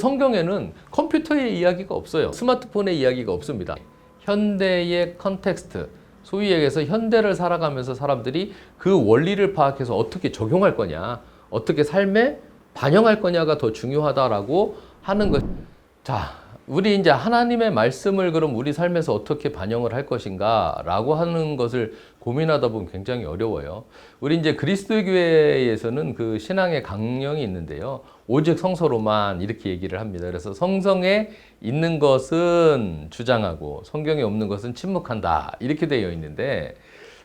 성경에는 컴퓨터의 이야기가 없어요. 스마트폰의 이야기가 없습니다. 현대의 컨텍스트, 소위 얘기해서 현대를 살아가면서 사람들이 그 원리를 파악해서 어떻게 적용할 거냐, 어떻게 삶에 반영할 거냐가 더 중요하다라고 하는 것. 자, 우리 이제 하나님의 말씀을 그럼 우리 삶에서 어떻게 반영을 할 것인가 라고 하는 것을 고민하다 보면 굉장히 어려워요. 우리 이제 그리스도의 교회에서는 그 신앙의 강령이 있는데요. 오직 성서로만 이렇게 얘기를 합니다. 그래서 성경에 있는 것은 주장하고 성경에 없는 것은 침묵한다. 이렇게 되어 있는데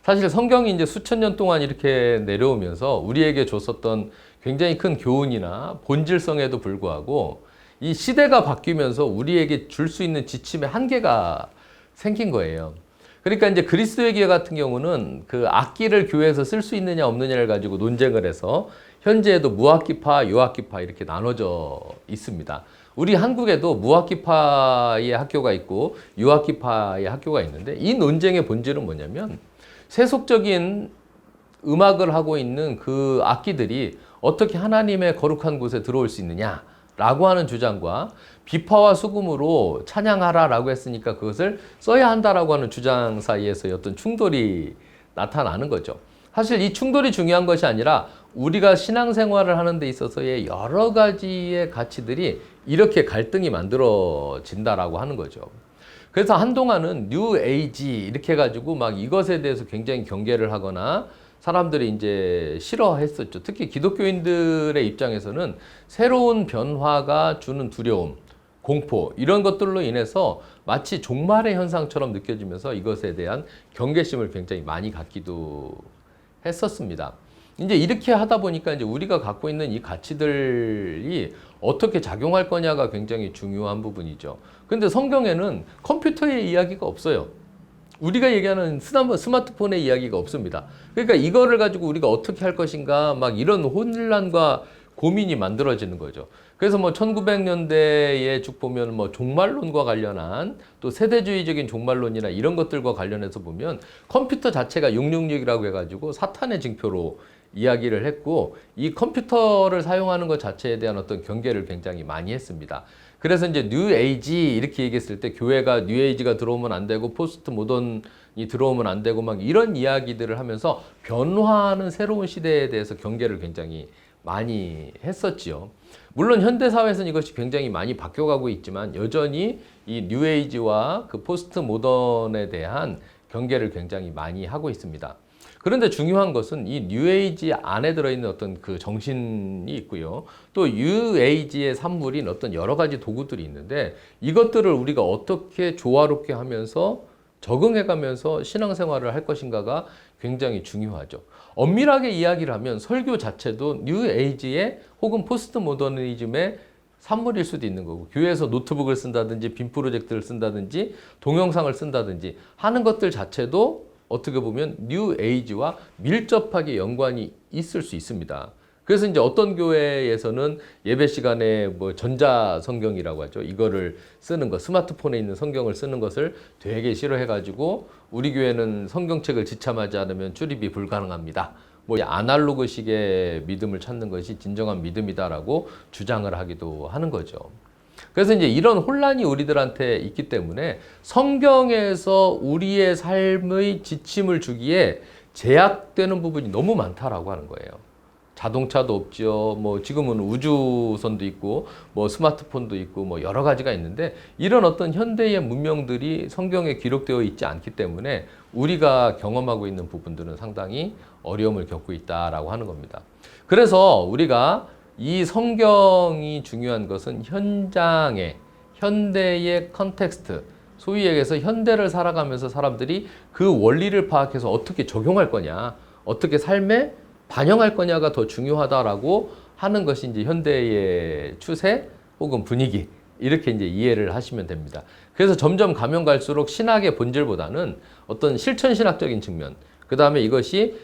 사실 성경이 이제 수천 년 동안 이렇게 내려오면서 우리에게 줬었던 굉장히 큰 교훈이나 본질성에도 불구하고 이 시대가 바뀌면서 우리에게 줄 수 있는 지침의 한계가 생긴 거예요. 그러니까 이제 그리스도의 교회 같은 경우는 그 악기를 교회에서 쓸 수 있느냐 없느냐를 가지고 논쟁을 해서 현재에도 무악기파, 유악기파 이렇게 나눠져 있습니다. 우리 한국에도 무악기파의 학교가 있고 유악기파의 학교가 있는데 이 논쟁의 본질은 뭐냐면 세속적인 음악을 하고 있는 그 악기들이 어떻게 하나님의 거룩한 곳에 들어올 수 있느냐 라고 하는 주장과 비파와 수금으로 찬양하라라고 했으니까 그것을 써야 한다라고 하는 주장 사이에서의 어떤 충돌이 나타나는 거죠. 사실 이 충돌이 중요한 것이 아니라 우리가 신앙생활을 하는 데 있어서의 여러 가지의 가치들이 이렇게 갈등이 만들어진다라고 하는 거죠. 그래서 한동안은 뉴 에이지 이렇게 해가지고 막 이것에 대해서 굉장히 경계를 하거나 사람들이 이제 싫어했었죠. 특히 기독교인들의 입장에서는 새로운 변화가 주는 두려움, 공포 이런 것들로 인해서 마치 종말의 현상처럼 느껴지면서 이것에 대한 경계심을 굉장히 많이 갖기도 했었습니다. 이제 이렇게 하다 보니까 이제 우리가 갖고 있는 이 가치들이 어떻게 작용할 거냐가 굉장히 중요한 부분이죠. 근데 성경에는 컴퓨터의 이야기가 없어요. 우리가 얘기하는 스마트폰의 이야기가 없습니다. 그러니까 이거를 가지고 우리가 어떻게 할 것인가 막 이런 혼란과 고민이 만들어지는 거죠. 그래서 뭐 1900년대에 쭉 보면 뭐 종말론과 관련한 또 세대주의적인 종말론이나 이런 것들과 관련해서 보면 컴퓨터 자체가 666이라고 해가지고 사탄의 징표로 이야기를 했고 이 컴퓨터를 사용하는 것 자체에 대한 어떤 경계를 굉장히 많이 했습니다. 그래서 이제 뉴 에이지 이렇게 얘기했을 때 교회가 뉴 에이지가 들어오면 안 되고 포스트 모던이 들어오면 안 되고 막 이런 이야기들을 하면서 변화하는 새로운 시대에 대해서 경계를 굉장히 많이 했었지요. 물론 현대 사회에서는 이것이 굉장히 많이 바뀌어가고 있지만 여전히 이 뉴 에이지와 그 포스트 모던에 대한 경계를 굉장히 많이 하고 있습니다. 그런데 중요한 것은 이 뉴에이지 안에 들어있는 어떤 그 정신이 있고요. 또 뉴에이지의 산물인 어떤 여러 가지 도구들이 있는데 이것들을 우리가 어떻게 조화롭게 하면서 적응해가면서 신앙생활을 할 것인가가 굉장히 중요하죠. 엄밀하게 이야기를 하면 설교 자체도 뉴에이지의 혹은 포스트 모더니즘의 산물일 수도 있는 거고 교회에서 노트북을 쓴다든지 빔 프로젝트를 쓴다든지 동영상을 쓴다든지 하는 것들 자체도 어떻게 보면 뉴 에이지와 밀접하게 연관이 있을 수 있습니다. 그래서 이제 어떤 교회에서는 예배 시간에 뭐 전자 성경이라고 하죠. 이거를 쓰는 것, 스마트폰에 있는 성경을 쓰는 것을 되게 싫어해가지고 우리 교회는 성경책을 지참하지 않으면 출입이 불가능합니다. 뭐 아날로그식의 믿음을 찾는 것이 진정한 믿음이다라고 주장을 하기도 하는 거죠. 그래서 이제 이런 혼란이 우리들한테 있기 때문에 성경에서 우리의 삶의 지침을 주기에 제약되는 부분이 너무 많다라고 하는 거예요. 자동차도 없죠. 뭐 지금은 우주선도 있고 뭐 스마트폰도 있고 뭐 여러 가지가 있는데 이런 어떤 현대의 문명들이 성경에 기록되어 있지 않기 때문에 우리가 경험하고 있는 부분들은 상당히 어려움을 겪고 있다라고 하는 겁니다. 그래서 우리가 이 성경이 중요한 것은 현장의 현대의 컨텍스트, 소위 얘기해서 현대를 살아가면서 사람들이 그 원리를 파악해서 어떻게 적용할 거냐, 어떻게 삶에 반영할 거냐가 더 중요하다라고 하는 것이 이제 현대의 추세 혹은 분위기 이렇게 이제 이해를 하시면 됩니다. 그래서 점점 가면 갈수록 신학의 본질보다는 어떤 실천신학적인 측면, 그 다음에 이것이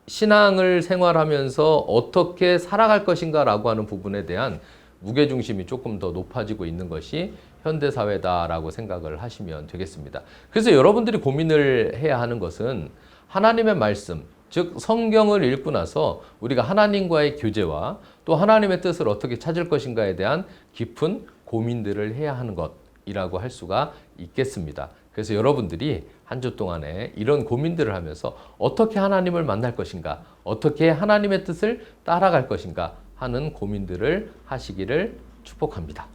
신앙을 생활하면서 어떻게 살아갈 것인가라고 하는 부분에 대한 무게중심이 조금 더 높아지고 있는 것이 현대사회다라고 생각을 하시면 되겠습니다. 그래서 여러분들이 고민을 해야 하는 것은 하나님의 말씀, 즉 성경을 읽고 나서 우리가 하나님과의 교제와 또 하나님의 뜻을 어떻게 찾을 것인가에 대한 깊은 고민들을 해야 하는 것이라고 할 수가 있겠습니다. 그래서 여러분들이 한 주 동안에 이런 고민들을 하면서 어떻게 하나님을 만날 것인가, 어떻게 하나님의 뜻을 따라갈 것인가 하는 고민들을 하시기를 축복합니다.